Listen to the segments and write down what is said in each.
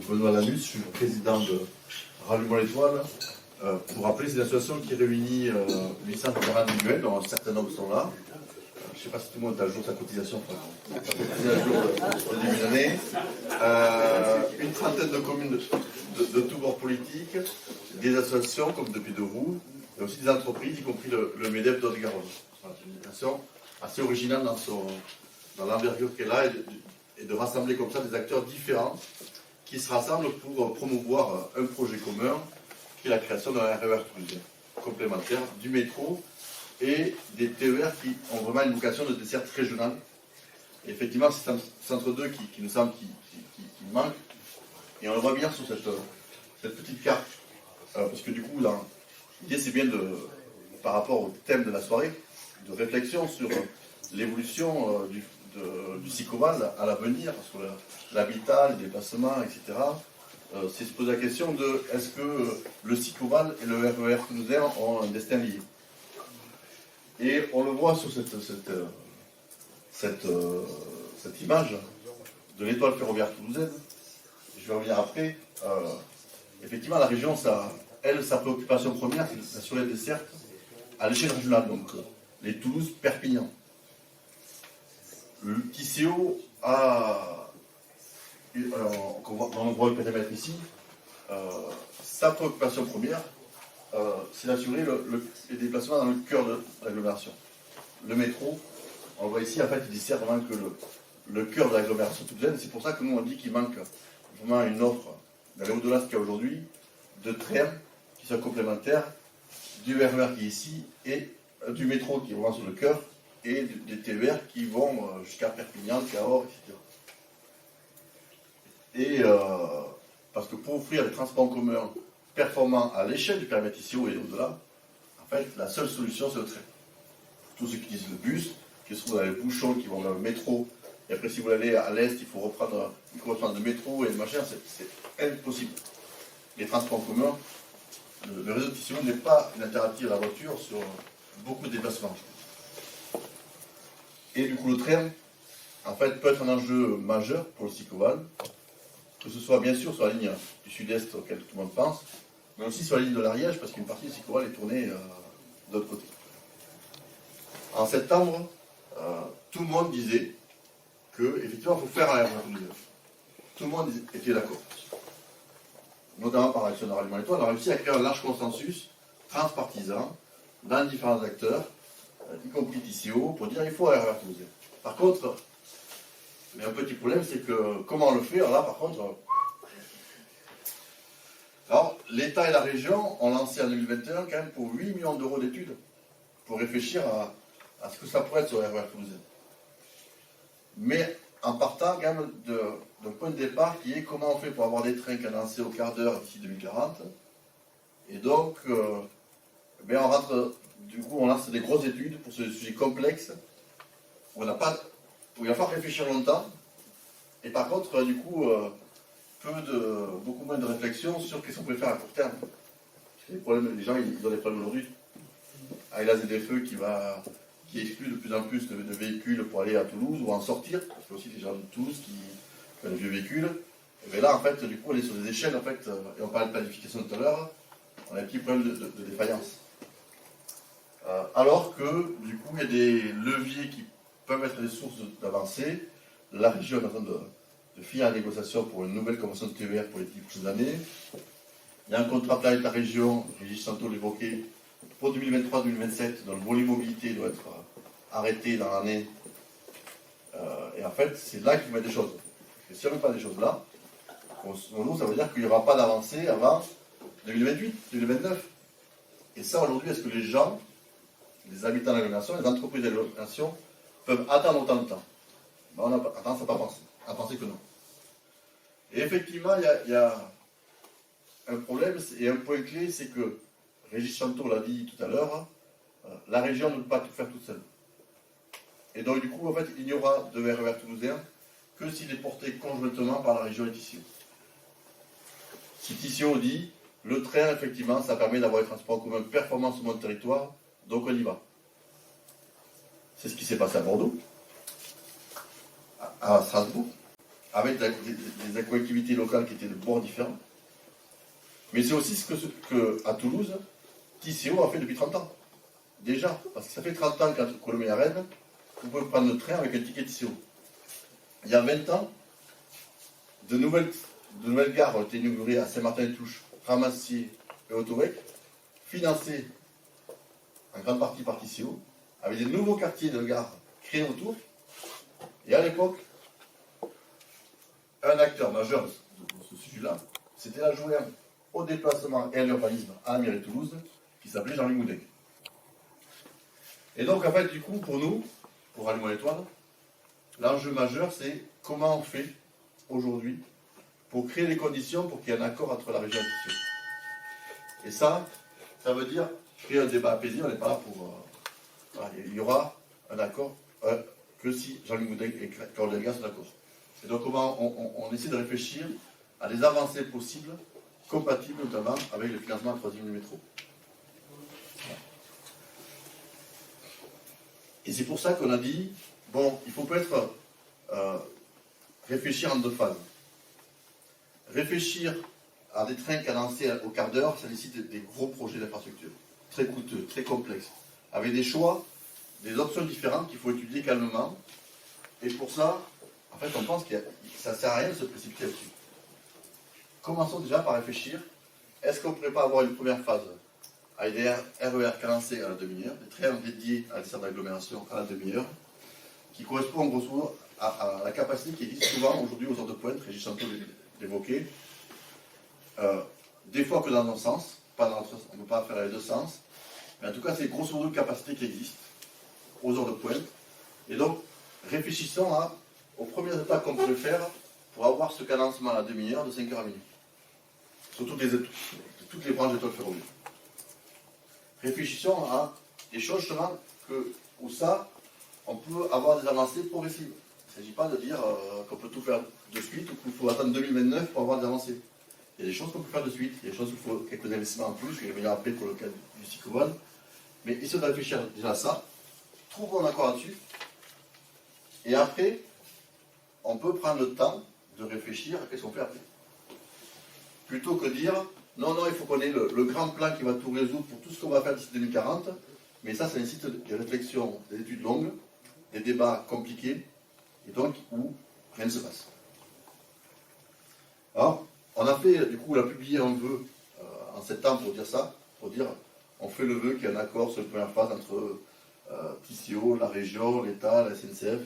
Benoît Lanus, je suis le président de Rallumons l'Étoile. Pour rappeler, c'est une association qui réunit 800 terrains individuels, dont un certain nombre sont là. Je ne sais pas si tout le monde est à jour sa cotisation, à jour de début d'année. Une trentaine de communes de tous bords politiques, des associations comme Depuis Deux Roues, et aussi des entreprises, y compris le MEDEF d'Haute-Garonne. C'est une association assez originale dans l'envergure qu'elle a et de rassembler comme ça des acteurs différents qui se rassemblent pour promouvoir un projet commun qui est la création d'un RER toulousain complémentaire du métro et des TER qui ont vraiment une vocation de desserte régionale. Et effectivement, c'est entre deux qui nous semble qui manque. Et on le voit bien sur cette petite carte. Parce que du coup, l'idée c'est bien par rapport au thème de la soirée, de réflexion sur l'évolution du Sicoval à l'avenir, sur l'habitat, les déplacements, etc. C'est se poser la question de est-ce que le Sicoval et le RER toulousain ont un destin lié. Et on le voit sur cette image de l'étoile ferroviaire toulousaine. Je vais revenir après. Effectivement, la région, sa préoccupation première, c'est d'assurer les dessertes à l'échelle régionale, donc les Toulouse-Perpignan. Le TCO on voit le périmètre ici, sa préoccupation première, c'est d'assurer les déplacements dans le cœur de l'agglomération. Le métro, on le voit ici, en fait, il dessert vraiment que le cœur de l'agglomération toulousaine. C'est pour ça que nous, on dit qu'il manque vraiment une offre d'aller au-delà de ce qu'il y a aujourd'hui, de trains qui soient complémentaires, du RER qui est ici, et du métro qui est vraiment sur le cœur, et des TER qui vont jusqu'à Perpignan, Cahors, etc. Et parce que pour offrir des transports en commun performants à l'échelle du périmètre ici et au-delà, en fait, la seule solution, c'est le train. Tous ceux qui disent le bus, qui se trouvent dans les bouchons, qui vont vers le métro, et après, si vous allez à l'est, il faut reprendre le métro et le machin, c'est impossible. Les transports en commun, le réseau de Tissot n'est pas une alternative à la voiture sur beaucoup de déplacements. Et du coup, le train, en fait, peut être un enjeu majeur pour le Sicoval, que ce soit bien sûr sur la ligne du sud-est auquel tout le monde pense, mais aussi sur la ligne de l'Ariège, parce qu'une partie du Sicoval est tournée de l'autre côté. En septembre, tout le monde disait qu'effectivement, il faut faire un RER toulousain. Tout le monde était d'accord. Notamment par l'action de Rallumons l'Étoile, on a réussi à créer un large consensus transpartisan dans les différents acteurs, y compris TCO, pour dire qu'il faut un RER toulousain. Par contre, il y a un petit problème, c'est que comment on le fait? Alors là, par contre, l'État et la région ont lancé en 2021 quand même pour 8 millions d'euros d'études pour réfléchir à ce que ça pourrait être sur le RER toulousain. Mais en partant quand même d'un point de départ qui est comment on fait pour avoir des trains cadencés au quart d'heure d'ici 2040. Et donc, on lance des grosses études pour ce sujet complexe où il va falloir réfléchir longtemps. Et par contre, beaucoup moins de réflexion sur qu'est-ce qu'on peut faire à court terme. Les gens, ils ont des problèmes aujourd'hui. Avec la ZFE qui exclut de plus en plus de véhicules pour aller à Toulouse ou en sortir, parce qu'il y a aussi des gens de Toulouse qui ont des vieux véhicules. Et bien là, en fait, du coup, on est sur des échelles, en fait, et on parlait de planification tout à l'heure, on a un petit problème de défaillance. Alors que, du coup, il y a des leviers qui peuvent être des sources d'avancée. La région est en train de finir la négociation pour une nouvelle convention de TER pour les 10 prochaines années. Il y a un contrat plan avec la région, Régis Santo l'évoquait, pour 2023-2027, dont le volet mobilité doit être arrêté dans l'année. Et en fait, c'est là qu'il faut mettre des choses. Parce que si on ne met pas des choses là, pour nous, ça veut dire qu'il n'y aura pas d'avancée avant 2028, 2029. Et ça, aujourd'hui, est-ce que les gens, les habitants de l'agglomération, les entreprises de l'agglomération, peuvent attendre autant de temps? On a tendance à penser que non. Et effectivement, il y a un problème, et un point clé, c'est que Régis Chantour l'a dit tout à l'heure, la région ne peut pas tout faire toute seule. Et donc, du coup, en fait, il n'y aura de RER toulousain que s'il est porté conjointement par la région et Tissot. Si Tissot dit, le train, effectivement, ça permet d'avoir des transports en commun performants sur mon territoire, donc on y va. C'est ce qui s'est passé à Bordeaux, à Strasbourg, avec des collectivités locales qui étaient de bords différents. Mais c'est aussi ce que à Toulouse, TCO a fait depuis 30 ans. Déjà, parce que ça fait 30 ans qu'entre Colomiers et Rennes, vous pouvez prendre le train avec un ticket TCO. Il y a 20 ans, de nouvelles gares ont été inaugurées à Saint-Martin-les-Touches, Ramassier et Autovec, financées en grande partie par TCO, avec des nouveaux quartiers de gares créés autour. Et à l'époque, un acteur majeur de ce sujet-là, c'était l'adjoint au déplacement et à l'urbanisme à la mairie de Toulouse, qui s'appelait Jean-Louis Moudec. Et donc, en fait, du coup, pour nous, pour Allumons l'étoile, l'enjeu majeur, c'est comment on fait aujourd'hui pour créer les conditions pour qu'il y ait un accord entre la région et le TCO. Et ça veut dire créer un débat apaisé. On n'est pas là pour... voilà, il y aura un accord que si Jean-Louis Moudec et Carole Delga sont d'accord. Et donc, comment on essaie de réfléchir à des avancées possibles, compatibles notamment avec le financement de 3e du métro. Et c'est pour ça qu'on a dit, bon, il faut peut-être réfléchir en 2 phases. Réfléchir à des trains cadencés au quart d'heure, ça nécessite des gros projets d'infrastructure, très coûteux, très complexes, avec des choix, des options différentes qu'il faut étudier calmement. Et pour ça, en fait, on pense que ça ne sert à rien de se précipiter là-dessus. Commençons déjà par réfléchir, est-ce qu'on ne pourrait pas avoir une première phase avec des RER cadencés à la demi-heure, des trains dédiés à des centres d'agglomération à la demi-heure, qui correspondent grosso modo à la capacité qui existe souvent aujourd'hui aux heures de pointe, Régis Chanteau l'évoquait, des fois que dans un sens, pas dans l'autre sens, on ne peut pas faire les 2 sens, mais en tout cas c'est grosso modo une capacité qui existe aux heures de pointe. Et donc réfléchissons aux premières étapes qu'on pourrait faire pour avoir ce cadencement à la demi-heure de 5h à minuit, sur toutes les branches d'étoiles ferroviaires. Réfléchissons à des choses justement où ça, on peut avoir des avancées progressives. Il ne s'agit pas de dire qu'on peut tout faire de suite ou qu'il faut attendre 2029 pour avoir des avancées. Il y a des choses qu'on peut faire de suite, il y a des choses où il faut quelques investissements en plus, je vais revenir après pour le cas du cycloball. Mais essayons de réfléchir déjà à ça, trouvons un accord là-dessus, et après, on peut prendre le temps de réfléchir à qu'est-ce qu'on fait après. Plutôt que dire, non, il faut qu'on ait le grand plan qui va tout résoudre pour tout ce qu'on va faire d'ici 2040, mais ça nécessite des réflexions, des études longues, des débats compliqués, et donc où rien ne se passe. Alors, on a fait, du coup, on a publié un vœu en septembre pour dire ça, pour dire, on fait le vœu qu'il y ait un accord sur la première phase entre TCO, la région, l'État, la SNCF,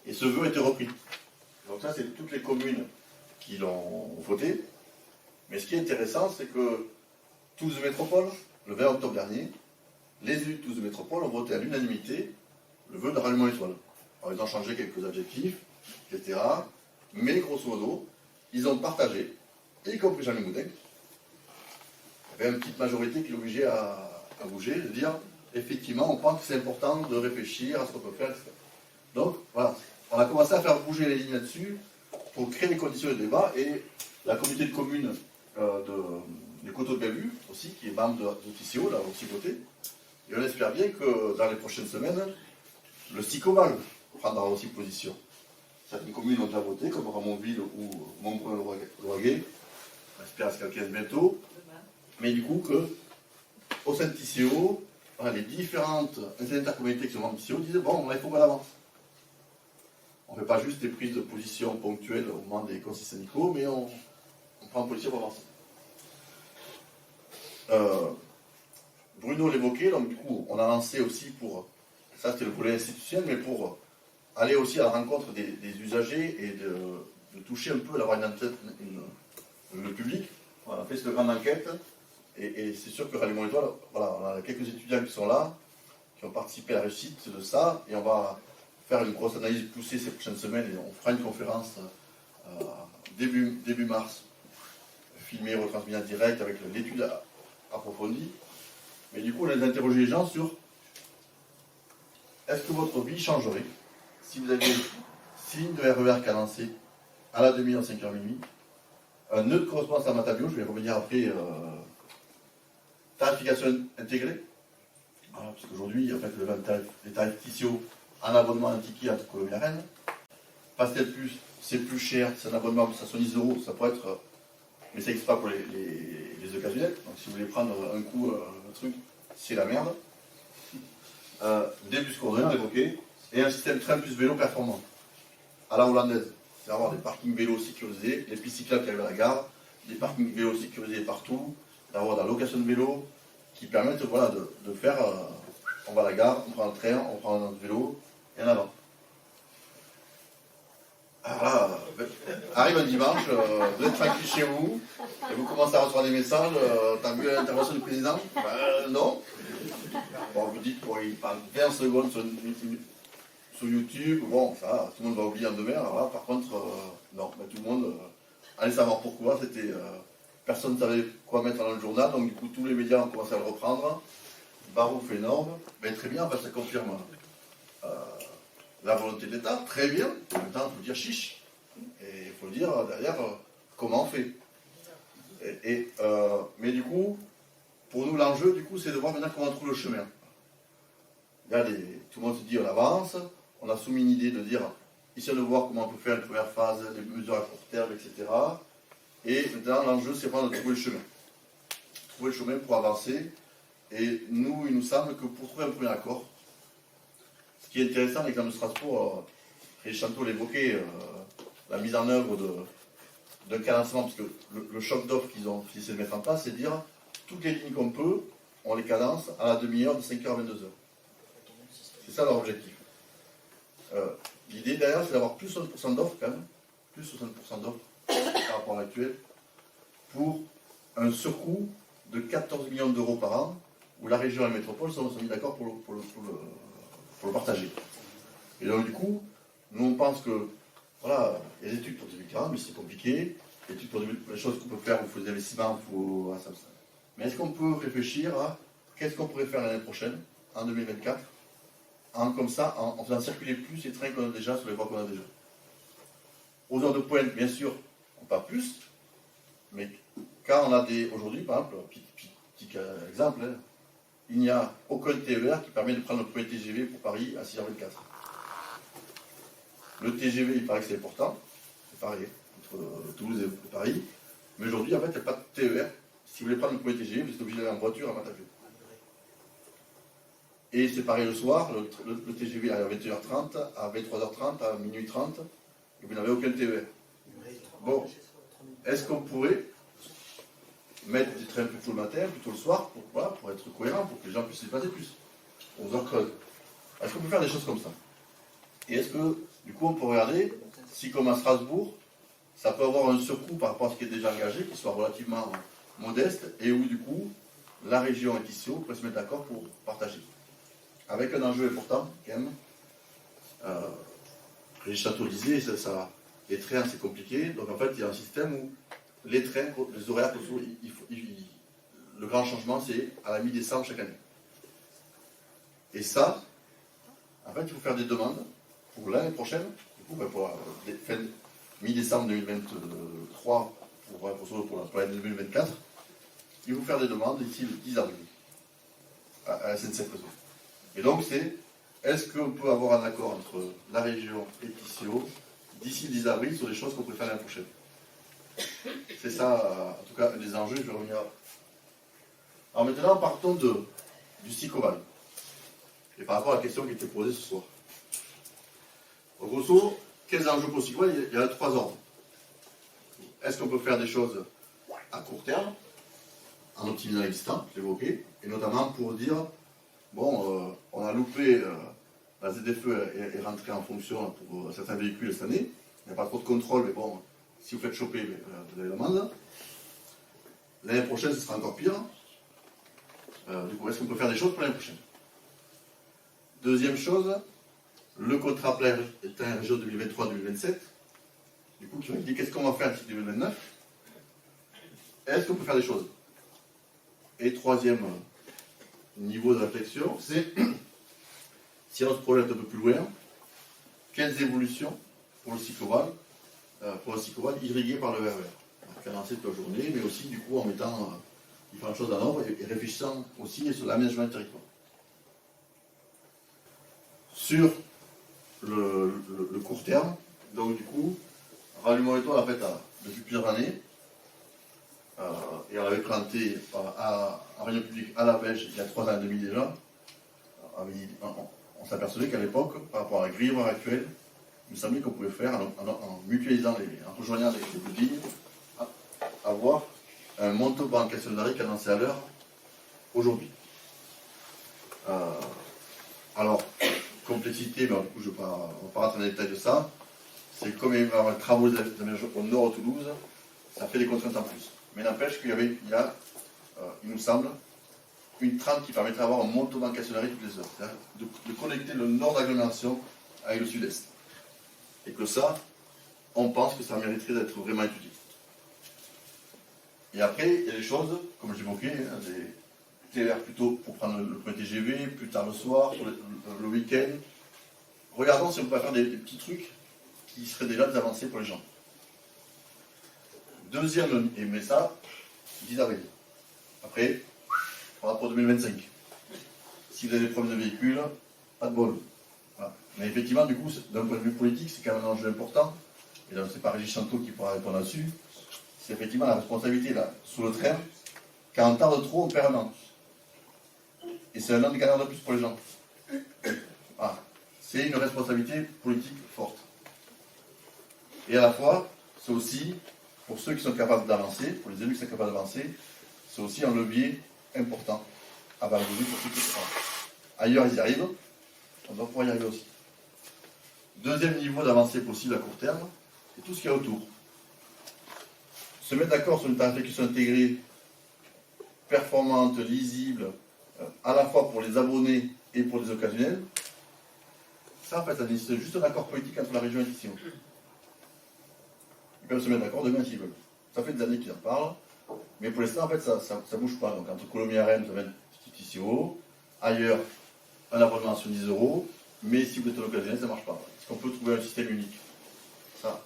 et ce vœu a été repris. Donc ça, c'est toutes les communes qui l'ont voté. Mais ce qui est intéressant, c'est que Toulouse Métropole, le 20 octobre dernier, les élus de Toulouse Métropole ont voté à l'unanimité le vœu de ralliement étoile. Alors, ils ont changé quelques adjectifs, etc. Mais grosso modo, ils ont partagé, y compris Jean-Louis Moudec. Il y avait une petite majorité qui l'obligeait à bouger, de dire effectivement, on pense que c'est important de réfléchir à ce qu'on peut faire, etc. Donc, voilà, on a commencé à faire bouger les lignes là-dessus pour créer les conditions de débat, et la communauté de communes du Coteau de Bellevue, aussi, qui est membre de TCO, l'a aussi voté, et on espère bien que dans les prochaines semaines, le Cycloball prendra aussi position. Certaines communes ont déjà voté, comme Ramonville ou Montbrun-le-Roiguet, on espère à ce qu'elle bientôt, mais du coup au sein de TCO, les différentes intercommunalités qui sont membres de TCO disaient, bon, il faut qu'on avance. On ne fait pas juste des prises de position ponctuelles au moment des conseils syndicaux, mais on prend position pour avancer. Bruno l'évoquait, donc du coup, on a lancé aussi pour, ça c'était le volet institutionnel, mais pour aller aussi à la rencontre des usagers et de toucher un peu, d'avoir le public. Voilà, on a fait cette grande enquête, et c'est sûr que Ralliement Étoile, voilà, on a quelques étudiants qui sont là, qui ont participé à la réussite de ça, et on va faire une grosse analyse poussée ces prochaines semaines, et on fera une conférence début mars, filmée, retransmise en direct avec l'étude approfondie. Mais du coup, on a interrogé les gens sur est-ce que votre vie changerait si vous aviez 6 lignes de RER cadencées à la demi-heure, 5h minuit, un nœud de correspondance à Matabio, je vais revenir après, tarification intégrée, voilà, parce qu'aujourd'hui, en fait, les tarifs TCO en abonnement un ticket entre Colomiers et Rennes, Pastel Plus c'est plus cher, c'est un abonnement de 70 €, ça pourrait être, mais ça n'existe pas pour les occasionnels, donc si vous voulez prendre un coup le truc, c'est la merde. Des bus coordonnés, on a évoqué, et un système train plus vélo performant, à la hollandaise. C'est avoir des parkings vélos sécurisés, les pistes cyclables qui arrivent à la gare, des parkings vélos sécurisés partout, d'avoir de la location de vélo qui permettent voilà, de faire, on va à la gare, on prend le train, on prend notre vélo, et en avant. Alors là, arrive un dimanche, vous êtes tranquille chez vous, et vous commencez à recevoir des messages, t'as vu l'intervention du président? Non. Bon, vous dites, bon, il parle 20 secondes sur YouTube, bon, ça, tout le monde va oublier en demain, alors là, par contre, non, tout le monde allait savoir pourquoi, c'était, personne ne savait quoi mettre dans le journal, donc du coup, tous les médias ont commencé à le reprendre, barouf énorme, mais très bien, ça confirme la volonté de l'État, très bien, en même temps, il faut dire chiche, et il faut dire derrière comment on fait. Mais du coup, pour nous, l'enjeu, du coup, c'est de voir maintenant comment on trouve le chemin. Il y a tout le monde se dit on avance, on a soumis une idée de dire, essayons de voir comment on peut faire une première phase, des mesures à court terme, etc. Et maintenant, l'enjeu, c'est vraiment de trouver le chemin. Trouver le chemin pour avancer. Et nous, il nous semble que pour trouver un premier accord, ce qui est intéressant, l'exemple de Strasbourg, et Chantal l'évoquait, la mise en œuvre d'un cadencement, parce que le choc d'offres qu'ils ont essayé de mettre en place, c'est de dire toutes les lignes qu'on peut, on les cadence à la demi-heure de 5h à 22h. C'est ça leur objectif. L'idée derrière, c'est d'avoir plus 60% d'offres quand même, plus 60% d'offres par rapport à l'actuel, pour un surcoût de 14 millions d'euros par an, où la région et la métropole sont mis d'accord pour le partager. Et donc du coup, nous on pense que, voilà, il y a des études pour 2040, mais c'est compliqué, des études pour les choses qu'on peut faire, il faut des investissements, il faut... Mais est-ce qu'on peut réfléchir à qu'est-ce qu'on pourrait faire l'année prochaine, en 2024, comme ça, en faisant circuler plus les trains qu'on a déjà sur les voies qu'on a déjà. Aux heures de pointe, bien sûr, on pas plus, mais quand on a aujourd'hui, par exemple, petit exemple, hein, il n'y a aucun TER qui permet de prendre le premier TGV pour Paris à 6h24. Le TGV, il paraît que c'est important, c'est pareil, entre Toulouse et Paris, mais aujourd'hui, en fait, il n'y a pas de TER. Si vous voulez prendre le premier TGV, vous êtes obligé d'aller en voiture à Matavio. Et c'est pareil le soir, le TGV arrive à 21h30, à 23h30, à minuit 30, et vous n'avez aucun TER. Bon, est-ce qu'on pourrait mettre des trains plutôt le matin, plutôt le soir, pour être cohérent, pour que les gens puissent se déplacer plus, aux heures creuses? Est-ce qu'on peut faire des choses comme ça? Et est-ce que, du coup, on peut regarder si, comme à Strasbourg, ça peut avoir un surcoût par rapport à ce qui est déjà engagé, qui soit relativement modeste, et où, du coup, la région et ici, on pourrait se mettre d'accord pour partager. Avec un enjeu important, quand même. Les châteaux disait, les trains, c'est compliqué. Donc, en fait, il y a un système où les trains, les horaires, le grand changement, c'est à la mi-décembre chaque année. Et ça, en fait, il faut faire des demandes pour l'année prochaine, du coup, pour mi-décembre 2023, pour l'année 2024, il faut faire des demandes d'ici le 10 avril à la SNCF Réseau. Et donc, est-ce qu'on peut avoir un accord entre la région et Tissio d'ici le 10 avril sur des choses qu'on peut faire l'année prochaine? C'est ça, en tout cas, les enjeux, je vais revenir. Alors maintenant, partons du Sicoval. Et par rapport à la question qui était posée ce soir. En grosso, quels enjeux pour Sicoval? Il y a 3 ordres. Est-ce qu'on peut faire des choses à court terme, en optimisant l'existant, je l'évoquais, et notamment pour dire, bon, on a loupé, la ZFE est rentrée en fonction pour certains véhicules cette année, il n'y a pas trop de contrôle, mais bon, si vous faites choper, vous avez l'amende. L'année prochaine, ce sera encore pire. Du coup, est-ce qu'on peut faire des choses pour l'année prochaine? Deuxième chose, le contrat plein est un région 2023-2027, du coup, qui va dire qu'est-ce qu'on va faire d'ici 2029. Est-ce qu'on peut faire des choses? Et troisième niveau de réflexion, c'est si on se projette un peu plus loin, quelles évolutions pour le cycloval irrigué par le RER, cadencé toute la journée, mais aussi du coup en mettant différentes choses en ordre et réfléchissant aussi sur l'aménagement du territoire. Sur le court terme, donc du coup, Rallumons l'étoile, en fait, depuis plusieurs années, et on l'avait présenté en réunion publique à la Belge il y a 3 ans et demi déjà. On s'apercevait qu'à l'époque, par rapport à la grille horaire actuelle, il me semblait qu'on pouvait faire, en mutualisant, en rejoignant les petites lignes, avoir un Montauban Castelnaudary cadencé à l'heure aujourd'hui. Alors, complexité, mais du coup, je ne vais pas rentrer dans les détails de ça. C'est comme il va y avoir des travaux d'aménagement au nord de Toulouse, ça fait des contraintes en plus. Mais n'empêche qu'il y a, il nous semble, une trame qui permettrait d'avoir un Montauban Castelnaudary toutes les heures. C'est-à-dire de connecter le nord d'agglomération avec le sud-est. Et que ça, on pense que ça mériterait d'être vraiment étudié. Et après, il y a des choses, comme j'évoquais, des TER plutôt pour prendre le point TGV, plus tard le soir, sur le week-end. Regardons si on peut faire des petits trucs qui seraient déjà des avancées pour les gens. Deuxième, mais ça, 10 avril. Après, on va pour 2025. Si vous avez des problèmes de véhicule, pas de bol. Voilà. Mais effectivement, du coup, d'un point de vue politique, c'est quand même un enjeu important. Et donc, c'est pas Régis Chanteau qui pourra répondre là-dessus. C'est effectivement la responsabilité là, sur le train. 40 ans de trop, on perd un an. Et c'est un an de galère de plus pour les gens. Voilà. C'est une responsabilité politique forte. Et à la fois, c'est aussi, pour ceux qui sont capables d'avancer, pour les élus qui sont capables d'avancer, c'est aussi un levier important à valoriser pour ceux qui sont. Ailleurs, ils y arrivent, on doit pouvoir y arriver aussi. Deuxième niveau d'avancée possible à court terme, c'est tout ce qu'il y a autour. Se mettre d'accord sur une tarification intégrée, performante, lisible, à la fois pour les abonnés et pour les occasionnels, ça en fait, c'est juste un accord politique entre la région et TCO. Ils peuvent se mettre d'accord demain s'ils veulent. Ça fait des années qu'ils en parlent, mais pour l'instant en fait ça ne bouge pas. Donc entre Colomiers et Rennes, vous avez un TCO, ailleurs un abonnement sur 10 €, mais si vous êtes un occasionnel, ça ne marche pas. Est-ce qu'on peut trouver un système unique? Ça,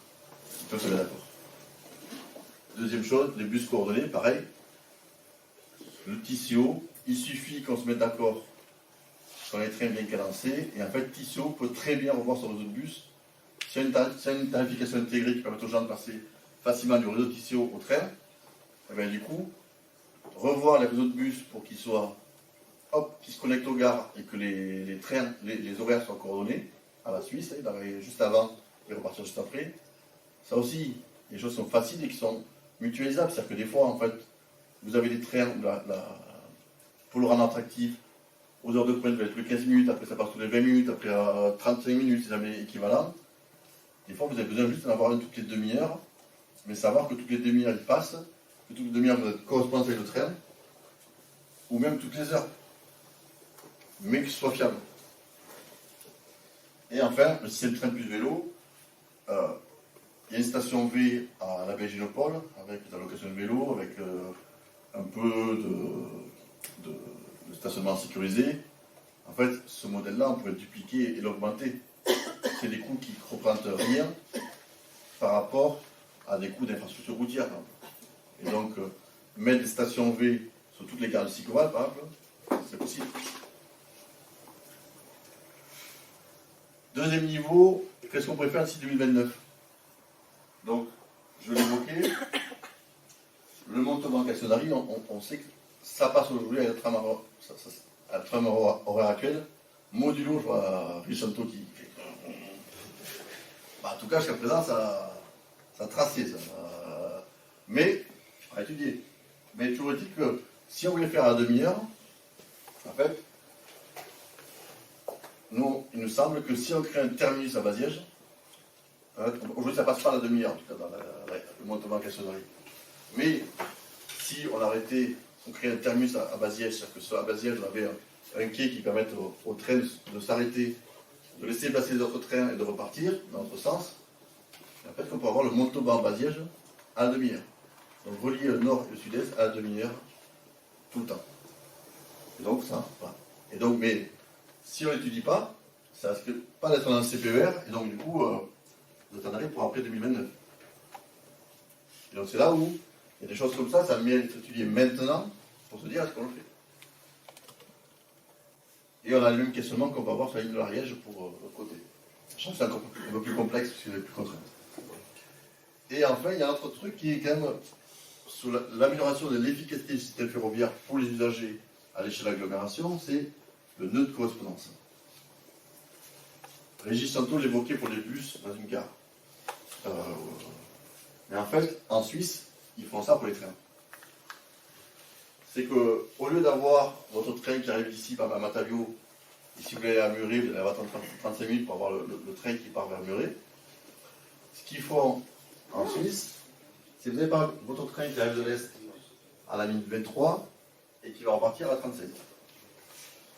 ils peuvent se mettre d'accord. Deuxième chose, les bus coordonnés, pareil. Le TCO, il suffit qu'on se mette d'accord sur les trains bien cadencés, et en fait, TCO peut très bien revoir son réseau de bus. S'il y a une tarification intégrée qui permet aux gens de passer facilement du réseau TCO au train, et bien du coup, revoir les réseaux de bus pour qu'ils soient, qu'ils se connectent aux gares et que les trains, les horaires soient coordonnés à la Suisse, d'arriver juste avant et repartir juste après. Ça aussi, les choses sont faciles et qui sont mutualisables. C'est-à-dire que des fois, en fait, vous avez des trains pour le rendre attractif, aux heures de pointe, vous avez tous les 15 minutes, après ça passe tous les 20 minutes, après 35 minutes, c'est jamais équivalent. Des fois, vous avez besoin juste d'en avoir un toutes les demi-heures, mais savoir que toutes les demi-heures, il passe, que toutes les demi-heures, vous êtes correspondant avec le train, ou même toutes les heures, mais que ce soit fiable. Et enfin, si c'est le train plus vélo, il y a une station V à la Belginopole, avec des allocations de vélo, avec un peu de stationnement sécurisé. En fait, ce modèle-là, on pourrait le dupliquer et l'augmenter. C'est des coûts qui ne représentent rien par rapport à des coûts d'infrastructure routière. Et donc, mettre des stations V sur toutes les gares de Sicoval, par exemple, c'est possible. Deuxième niveau, qu'est-ce qu'on pourrait faire d'ici 2029? Donc, je l'ai évoqué, le Montauban Castelnaudary, on sait que ça passe aujourd'hui à la trame horaire actuelle. Modulo, je vois Richanto qui fait. En tout cas, jusqu'à présent, ça a tracé. Ça. Mais, à étudier. Mais toujours est-il que si on voulait faire à la demi-heure, en fait, nous, il nous semble que si on crée un terminus à Baziège, aujourd'hui ça passe pas à la demi-heure, en tout cas, dans le Montauban Castelnaudary. Mais si on arrêtait, on créait un terminus à Baziège, c'est-à-dire que soit à Baziège, on avait un quai qui permette aux trains de s'arrêter, de laisser passer les autres trains et de repartir dans l'autre sens, et en fait, on peut avoir le Montauban Baziège à la demi-heure. Donc relier le nord et le sud-est à la demi-heure tout le temps. Et donc ça, voilà. Et donc, mais si on n'étudie pas, ça risque pas d'être dans le CPER, et donc du coup, vous attendrez pour après 2029. Et donc c'est là où il y a des choses comme ça mérite d'être étudié maintenant pour se dire est-ce qu'on le fait. Et on a le même questionnement qu'on va avoir sur la ligne de l'Ariège pour l'autre côté. Je pense que c'est un peu plus complexe parce qu'il y a plus contraintes. Et enfin, il y a un autre truc qui est quand même sur l'amélioration de l'efficacité du système ferroviaire pour les usagers à l'échelle de l'agglomération, c'est le nœud de correspondance. Régis Santo l'évoquait pour les bus dans une gare. Mais en fait, en Suisse, ils font ça pour les trains. C'est qu'au lieu d'avoir votre train qui arrive d'ici par Matavio, et si vous voulez aller à Muret, vous allez attendre 35 minutes pour avoir le train qui part vers Muret. Ce qu'ils font en Suisse, c'est que vous avez par votre train qui arrive de l'Est à la minute 23 et qui va repartir à 37.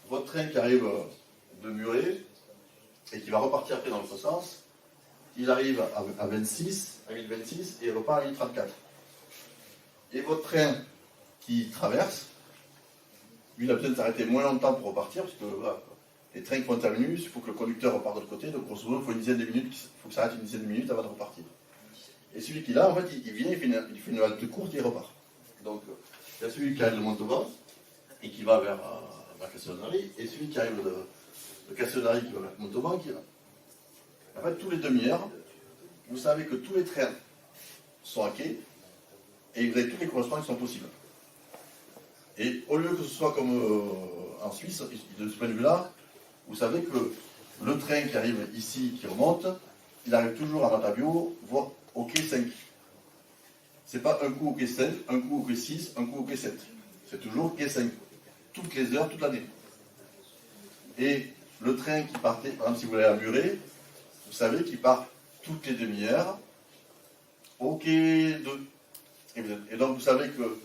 Votre train qui arrive de Muret et qui va repartir après dans l'autre sens, il arrive à 26, à 1026 et il repart à 1034. Et votre train qui traverse, lui, il a besoin de s'arrêter moins longtemps pour repartir, parce que voilà, les trains qui font terminus, il faut que le conducteur reparte de l'autre côté, donc grosso modo, il faut une dizaine de minutes, il faut que ça arrête une dizaine de minutes avant de repartir. Et celui qui l'a, en fait, il vient, il fait une halte courte et il repart. Donc, il y a celui qui arrive de Montauban et qui va vers la Castellonari, et celui qui arrive de Castellonari qui va vers Montauban, qui va. En fait, tous les demi-heures, vous savez que tous les trains sont à quai, et vous avez toutes les correspondances qui sont possibles. Et au lieu que ce soit comme en Suisse, de ce point de vue-là, vous savez que le train qui arrive ici, qui remonte, il arrive toujours à Matavio, voire au quai 5. C'est pas un coup au quai 5, un coup au quai 6, un coup au quai 7. C'est toujours quai 5. Toutes les heures, toute l'année. Et le train qui partait, par exemple si vous allez à Muret, vous savez qu'il part toutes les demi-heures au quai 2. Et donc vous savez que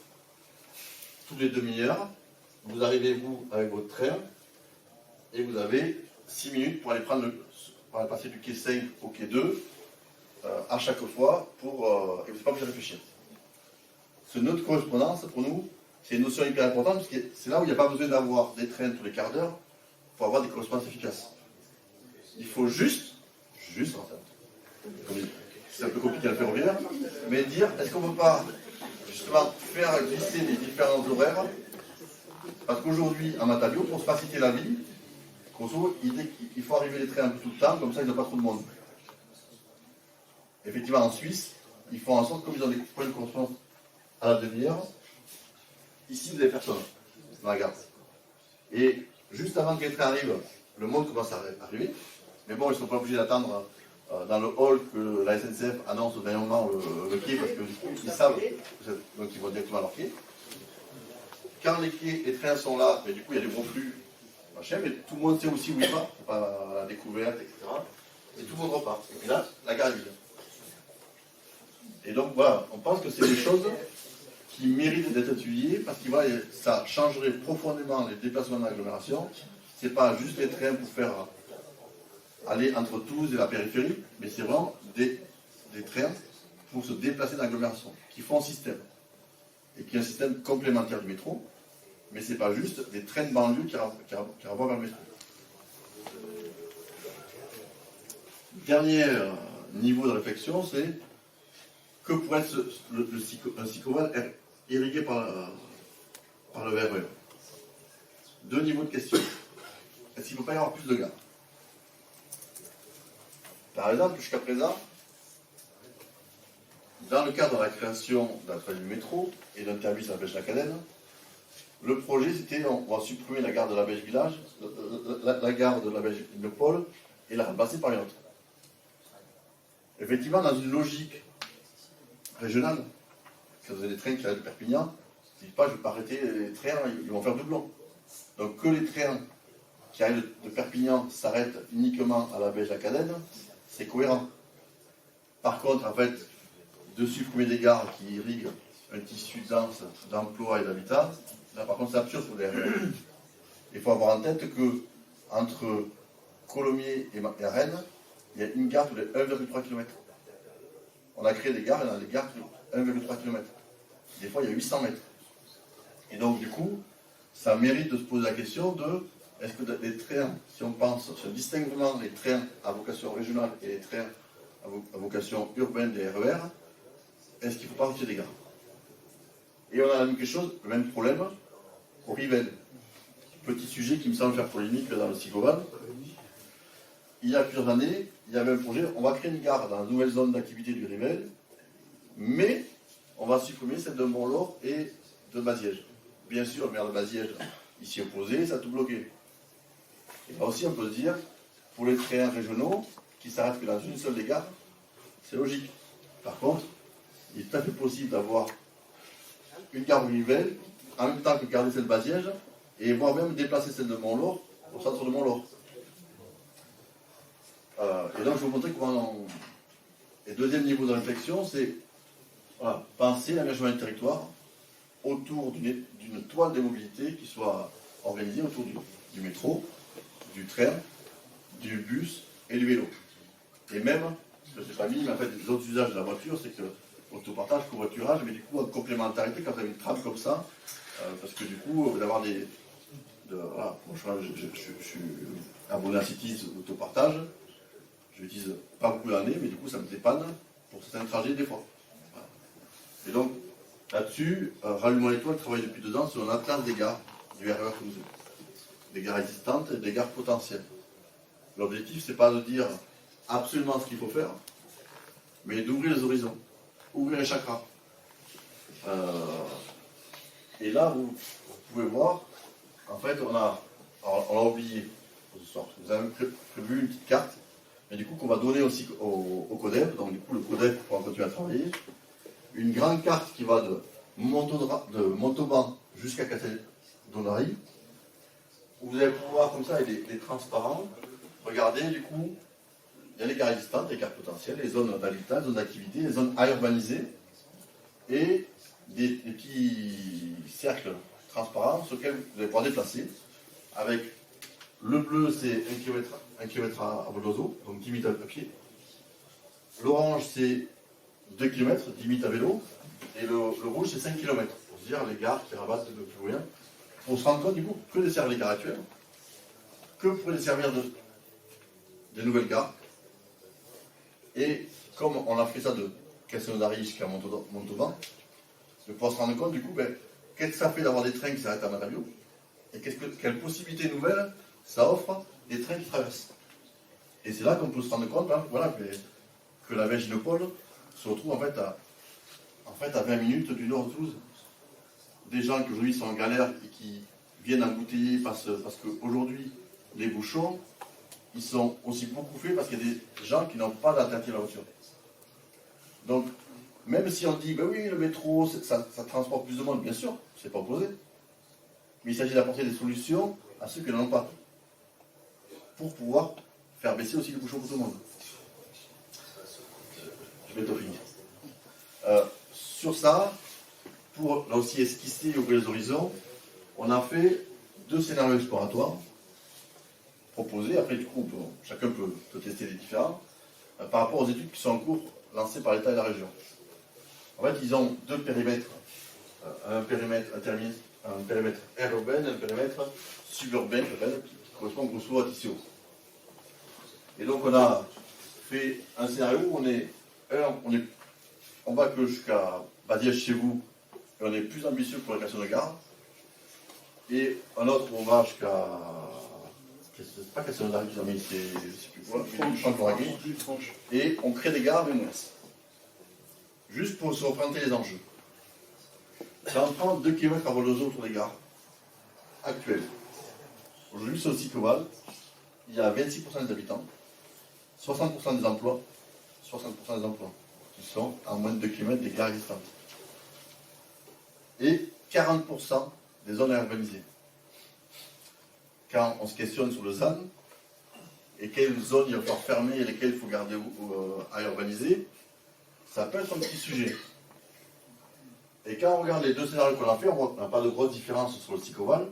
toutes les demi-heures, vous arrivez vous avec votre train et vous avez 6 minutes pour aller passer du quai 5 au quai 2 à chaque fois et vous n'êtes pas obligé de réfléchir. Ce nœud de correspondance, pour nous, c'est une notion hyper importante parce que c'est là où il n'y a pas besoin d'avoir des trains tous les quarts d'heure pour avoir des correspondances efficaces. Il faut juste en fait, c'est un peu compliqué à le ferroviaire, mais dire est-ce qu'on ne peut pas justement faire glisser les différents horaires, parce qu'aujourd'hui, à Matavio, pour se faciliter la vie, il faut arriver les trains un peu tout le temps, comme ça il n'y a pas trop de monde. Effectivement, en Suisse, ils font en sorte, comme ils ont des points de correspondance à la demi-heure, ici vous n'avez personne dans la gare. Et juste avant que les trains arrivent, le monde commence à arriver, mais bon, ils ne sont pas obligés d'attendre dans le hall que la SNCF annonce au dernier moment le quai, parce qu'ils savent, donc ils vont directement à leur quai. Quand les trains sont là, mais du coup il y a des gros flux, machin, mais tout le monde sait aussi où il va, c'est pas la découverte, etc. Et tout le monde repart. Et puis là, la gare est vide. Et donc voilà, on pense que c'est des choses qui méritent d'être étudiées, parce que ça changerait profondément les déplacements dans l'agglomération. C'est pas juste les trains pour faire aller entre Toulouse et la périphérie, mais c'est vraiment des trains pour se déplacer dans l'agglomération, qui font un système. Et qui est un système complémentaire du métro, mais c'est pas juste des trains de banlieue qui renvoient vers le métro. Dernier niveau de réflexion, c'est que pourrait être un cyclable irrigué par le VRE. Deux niveaux de question. Est-ce qu'il ne peut pas y avoir plus de gares? Par exemple, jusqu'à présent, dans le cadre de la création d'un train du métro et d'un service à la Belge-Lacadène, le projet c'était on va supprimer la gare de la Belge Village, la gare de la Belge Innopol et la remplacer par une autre. Effectivement, dans une logique régionale, quand vous avez des trains qui arrivent de Perpignan, je ne dis pas je ne vais pas arrêter les trains, ils vont faire doublon. Donc que les trains qui arrivent de Perpignan s'arrêtent uniquement à la Belge-Lacadène, c'est cohérent. Par contre, en fait, de supprimer des gares qui irriguent un tissu dense d'emploi et d'habitat, là par contre c'est absurde pour les RER. Il faut avoir en tête que entre Colomiers et Rennes, il y a une gare tous les 1,3 km. On a créé des gares, et on a des gares tous les 1,3 km. Des fois il y a 800 mètres. Et donc du coup, ça mérite de se poser la question de est-ce que les trains, si on pense sur le distinguement des trains à vocation régionale et les trains à vocation urbaine des RER, est-ce qu'il ne faut pas retirer des gares? Et on a la même chose, le même problème au Rivelle. Petit sujet qui me semble faire polémique dans le cyclovan. Il y a plusieurs années, il y avait un projet, on va créer une gare dans la nouvelle zone d'activité du Rivelle, Mais on va supprimer celle de Mont-Laur et de Baziège. Bien sûr, le maire de Baziège, il s'y opposait, ça a tout bloqué. Et là aussi, on peut se dire, pour les trains régionaux, qui s'arrêtent que dans une seule des gares, c'est logique. Par contre, il est tout à fait possible d'avoir une gare nouvelle, en même temps que garder celle de Baziège, et voire même déplacer celle de Mont-Laur au centre de Mont-Laur. Et donc, je vais vous montrer comment Et deuxième niveau de réflexion, c'est voilà, penser l'aménagement du territoire autour d'une toile de mobilité qui soit organisée autour du métro, du train, du bus et du vélo. Et même, ce que je n'ai pas mis, mais en fait, les autres usages de la voiture, c'est que autopartage, covoiturage, mais du coup, en complémentarité, quand vous avez une trame comme ça, parce que du coup, d'avoir voilà, moi, je suis abonné à Cities autopartage, je l'utilise pas beaucoup d'années, mais du coup, ça me dépanne pour certains trajets des fois. Voilà. Et donc, là-dessus, Rallumons l'étoile travaille depuis 2 ans sur un atlas des gares du RER Toulouse. Des gares existantes et des gares potentielles. L'objectif, c'est pas de dire absolument ce qu'il faut faire, mais d'ouvrir les horizons, ouvrir les chakras. Et là, vous pouvez voir, en fait, on l'a oublié ce soir. Vous avez prévu une petite carte, mais du coup, qu'on va donner aussi au CODEF. Donc, du coup, le CODEF pourra continuer à travailler. Une grande carte qui va de Montauban jusqu'à Castelnaudary, où vous allez pouvoir, comme ça, avec des transparents, regarder, du coup, il y a les gares existantes, les gares potentielles, les zones d'habitat, les zones d'activité, les zones à urbaniser, et des petits cercles transparents sur lesquels vous allez pouvoir déplacer, avec le bleu, c'est 1 km à vol d'oiseau, donc 10 minutes à pied. L'orange, c'est 2 km, 10 minutes à vélo. Et le rouge, c'est 5 km. Pour se dire les gares qui rabattent de plus loin. Pour se rendre compte, du coup, que desservent les gares actuelles, que pourraient desservir des nouvelles gares. Et comme on a fait ça de Castelnaudary jusqu'à Montauban, de pouvoir se rendre compte, du coup, qu'est-ce que ça fait d'avoir des trains qui s'arrêtent à Matavio, et quelles possibilités nouvelles ça offre des trains qui traversent. Et c'est là qu'on peut se rendre compte, voilà, que la Verginopole se retrouve en fait à 20 minutes du nord de Toulouse. Des gens qui aujourd'hui sont en galère et qui viennent embouteiller parce qu'aujourd'hui, les bouchons, ils sont aussi beaucoup faits parce qu'il y a des gens qui n'ont pas d'alternative à la voiture. Donc, même si on dit, ben oui, le métro, ça transporte plus de monde, bien sûr, c'est pas opposé. Mais il s'agit d'apporter des solutions à ceux qui n'en ont pas, pour pouvoir faire baisser aussi les bouchons pour tout le monde. Je vais tout finir. Sur ça, pour là aussi esquisser et ouvrir les horizons, on a fait 2 scénarios exploratoires proposés. Après, du coup, chacun peut tester les différents par rapport aux études qui sont en cours lancées par l'État et la région. En fait, ils ont 2 périmètres. Un périmètre air urbain et un périmètre suburbain qui correspond grosso modo à Tissot. Et donc, on a fait un scénario où on va que jusqu'à Baziège chez vous, et on est plus ambitieux pour la création de gare. Et un autre où on va jusqu'à. C'est pas Castelnaudary, mais c'est. Je sais plus quoi. Et on crée des gares, mais moins. Juste pour se représenter les enjeux. Ça en prend 2 km à vol d'oiseau autour des gares actuelles. Aujourd'hui, sur le site Oval, il y a 26% des habitants, 60% des emplois, qui sont à moins de 2 km des gares existantes. Et 40% des zones à urbaniser. Quand on se questionne sur le ZAN, et quelles zones il va falloir fermer et lesquelles il faut garder à urbaniser, ça peut être un petit sujet. Et quand on regarde les 2 scénarios qu'on a fait, on voit qu'on n'a pas de grosse différence sur le SICOVAL.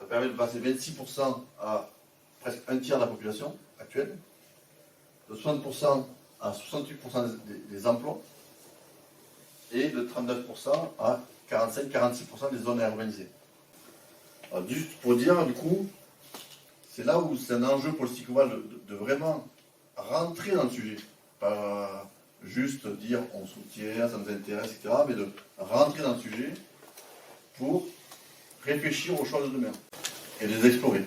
Ça permet de passer 26% à presque un tiers de la population actuelle, de 60% à 68% des emplois, et de 39% à 45-46% des zones à urbaniser. Alors, juste pour dire, du coup, c'est là où c'est un enjeu pour le SICOVAL de vraiment rentrer dans le sujet. Pas juste dire on soutient, ça nous intéresse, etc., mais de rentrer dans le sujet pour réfléchir aux choix de demain et les explorer.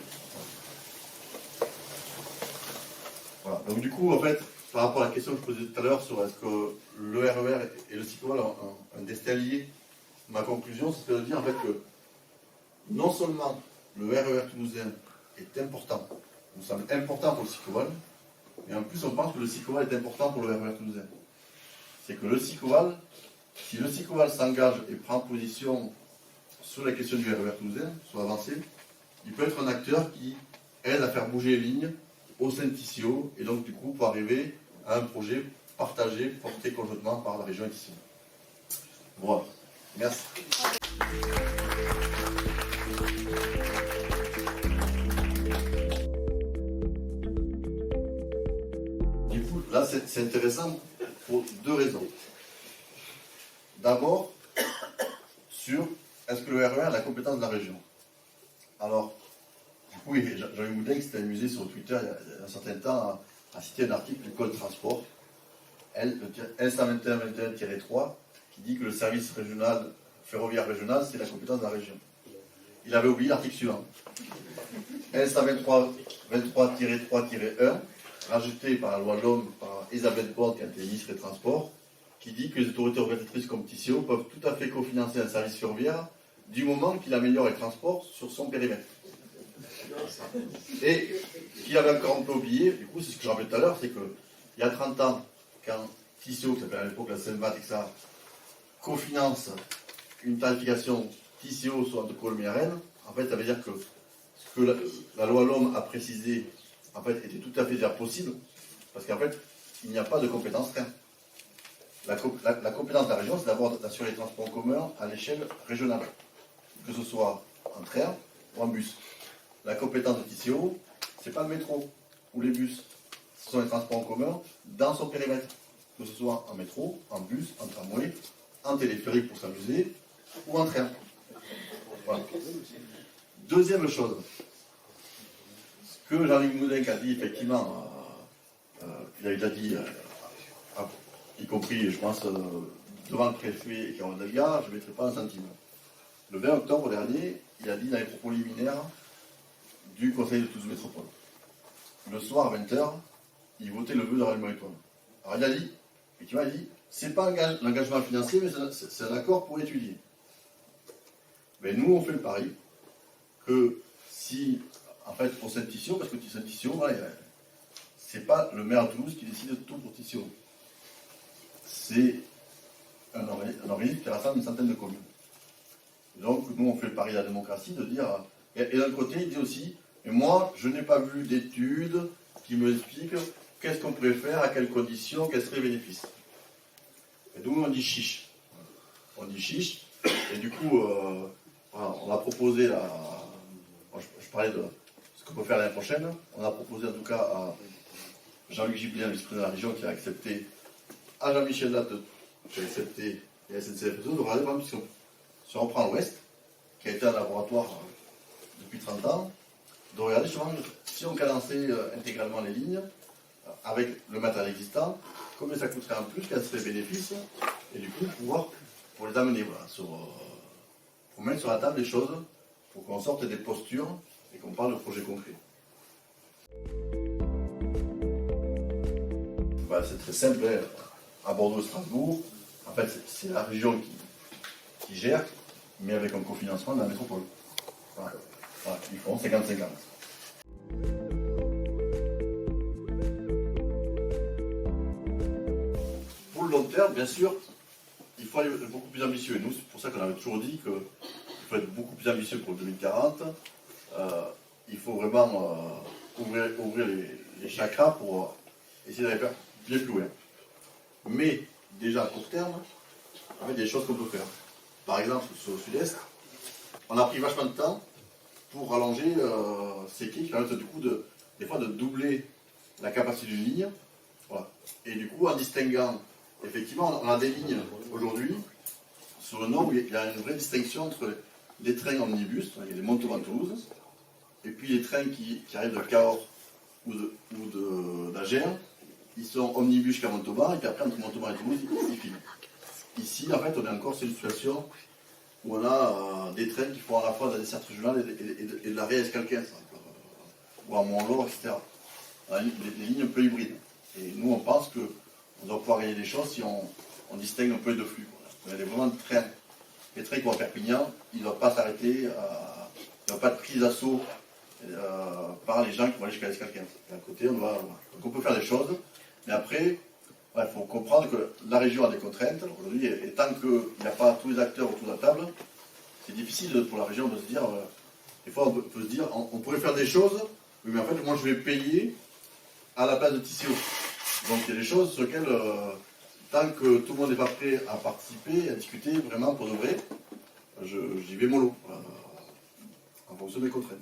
Voilà. Donc du coup, en fait, par rapport à la question que je posais tout à l'heure sur est-ce que le RER et le cycloval ont un destin lié, ma conclusion, c'est de dire en fait que non seulement le RER toulousain est important, nous semble important pour le cycloval, mais en plus on pense que le cycloval est important pour le RER toulousain. C'est que le cycloval, si le cycloval s'engage et prend position sur la question du RER toulousain, sur l'avancée, il peut être un acteur qui aide à faire bouger les lignes au sein de Tissot, et donc du coup pour arriver à un projet partagé, porté conjointement par la région et Tissot. Voilà, merci. Du coup, là c'est intéressant pour deux raisons. D'abord, sur est-ce que le RER a la compétence de la région? Alors, oui, Jean-Yves Moudin qui s'était amusé sur Twitter il y a un certain temps à citer un article du Code Transport, L121-21-3, qui dit que le service régional, ferroviaire régional, c'est la compétence de la région. Il avait oublié l'article suivant. L123-3-1, rajouté par la loi LOM par Elisabeth Borne, qui était ministre des Transports, qui dit que les autorités organisatrices comme Tissot peuvent tout à fait cofinancer un service ferroviaire du moment qu'il améliore les transports sur son périmètre. Et qu'il avait encore un peu oublié, du coup c'est ce que je rappelais tout à l'heure, c'est qu'il y a 30 ans, quand Tissot, qui s'appelait à l'époque la SEMVAT, et ça, cofinance une tarification Tissot sur entre Colmé et Rennes, en fait ça veut dire que ce que la loi LOM a précisé, en fait, était tout à fait déjà possible, parce qu'en fait, il n'y a pas de compétence rien. La compétence de la région, c'est d'abord d'assurer les transports en commun à l'échelle régionale, que ce soit en train ou en bus. La compétence de Tissot, ce n'est pas le métro ou les bus, ce sont les transports en commun dans son périmètre, que ce soit en métro, en bus, en tramway, en téléphérique pour s'amuser, ou en train. Voilà. Deuxième chose, ce que Jean-Luc Moudin a dit, effectivement, il a déjà dit, y compris, je pense, devant le préfet et Caron Delga, je ne mettrai pas un centime. Le 20 octobre dernier, il a dit dans les propos liminaires du Conseil de Toulouse Métropole. Le soir à 20h, il votait le vœu de ralliement étoile. Alors il a dit, effectivement, il dit, c'est pas l'engagement financier, mais c'est un accord pour étudier. Mais nous, on fait le pari que si, en fait, pour Saint-Tissot, parce que Saint-Tissot, voilà, c'est pas le maire de Toulouse qui décide de tout pour Tissot. C'est un organisme qui rassemble une centaine de communes. Et donc, nous, on fait le pari de la démocratie de dire. Et d'un côté, il dit aussi, mais moi, je n'ai pas vu d'études qui me expliquent qu'est-ce qu'on pourrait faire, à quelles conditions, quels seraient les bénéfices. Et donc, on dit chiche. On dit chiche. Et du coup, voilà, on a proposé, je parlais de ce qu'on peut faire l'année prochaine. On a proposé en tout cas à Jean-Luc Giblin, vice-président de la région, qui a accepté, à Jean-Michel Latte, qui a accepté, et à SNCF Réseau, de regarder, par exemple, si on reprend l'Ouest, qui a été un laboratoire depuis 30 ans, de regarder justement si on cadençait intégralement les lignes, avec le matériel existant, combien ça coûterait en plus, quels seraient les bénéfices, et du coup, pour les amener, voilà, pour mettre sur la table des choses, pour qu'on sorte des postures et qu'on parle de projets concrets. Voilà, c'est très simple, hein. À Bordeaux et Strasbourg, en fait, c'est la région qui gère, mais avec un cofinancement de la métropole. Voilà. Voilà, ils font 50-50. Pour le long terme, bien sûr, il faut aller beaucoup plus ambitieux. Et nous, c'est pour ça qu'on avait toujours dit qu'il faut être beaucoup plus ambitieux pour le 2040. Il faut vraiment ouvrir les chakras pour essayer d'aller faire bien plus loin. Mais déjà à court terme, il y a des choses qu'on peut faire. Par exemple, sur le sud-est, on a pris vachement de temps pour rallonger ces quais qui permettent du coup des fois de doubler la capacité d'une ligne. Voilà. Et du coup, en distinguant, effectivement, on a des lignes aujourd'hui sur le nord où il y a une vraie distinction entre les trains omnibus, il y a les Montauban-Toulouse, et puis les trains qui arrivent de Cahors ou d'Agen, ils sont omnibus jusqu'à Montauban, et puis après, entre Montauban et Toulouse, ils filent. Ici, en fait, on est encore sur une situation où on a des trains qui font à la fois de la desserte régionale et de la réescalquin, ou à Mont-Laur, etc. On a des lignes un peu hybrides. Et nous, on pense qu'on doit pouvoir réaliser les choses si on distingue un peu les deux flux. Il y a vraiment de trains. Les trains qui vont à Perpignan, ils ne doivent pas s'arrêter, il ne doit pas être pris d'assaut par les gens qui vont aller jusqu'à l'Escalquin. D'un côté, donc on peut faire des choses, mais après, il faut comprendre que la région a des contraintes aujourd'hui, et tant qu'il n'y a pas tous les acteurs autour de la table, c'est difficile pour la région de se dire, des fois on peut se dire, on pourrait faire des choses, mais en fait, moi je vais payer à la place de Tissot. Donc il y a des choses sur lesquelles, tant que tout le monde n'est pas prêt à participer, à discuter vraiment pour de vrai, j'y vais mollo, en fonction des contraintes.